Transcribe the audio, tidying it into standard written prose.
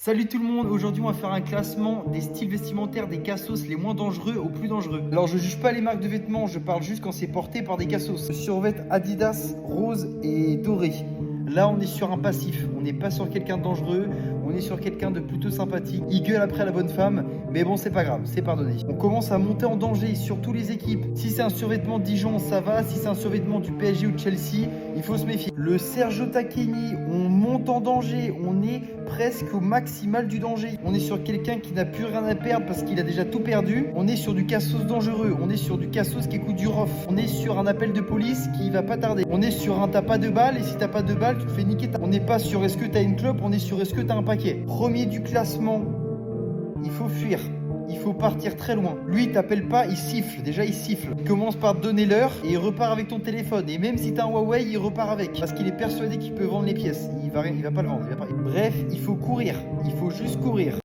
Salut tout le monde, aujourd'hui on va faire un classement des styles vestimentaires des cassos les moins dangereux aux plus dangereux. Alors je juge pas les marques de vêtements, je parle juste quand c'est porté par des cassos. Le survêt Adidas rose et doré. Là on est sur un passif, on n'est pas sur quelqu'un de dangereux, on est sur quelqu'un de plutôt sympathique. Il gueule après la bonne femme, mais bon c'est pas grave, c'est pardonné. On commence à monter en danger sur toutes les équipes. Si c'est un survêtement de Dijon, ça va. Si c'est un survêtement du PSG ou de Chelsea, il faut se méfier. Le Sergio Tacchini, on monte en danger, on est presque au maximal du danger. On est sur quelqu'un qui n'a plus rien à perdre parce qu'il a déjà tout perdu. On est sur du cassos dangereux, on est sur du cassos qui écoute du rough. On est sur un appel de police qui va pas tarder. On est sur un t'as pas de balles et si t'as pas de balles, tu te fais niquer. On n'est pas sur est-ce que t'as une clope, on est sur est-ce que t'as un paquet. Premier du classement, il faut fuir. Il faut partir très loin. Lui, il t'appelle pas, il siffle. Déjà, il siffle. Il commence par te donner l'heure et il repart avec ton téléphone. Et même si t'as un Huawei, il repart avec. Parce qu'il est persuadé qu'il peut vendre les pièces. Il va pas le vendre. Bref, il faut courir. Il faut juste courir.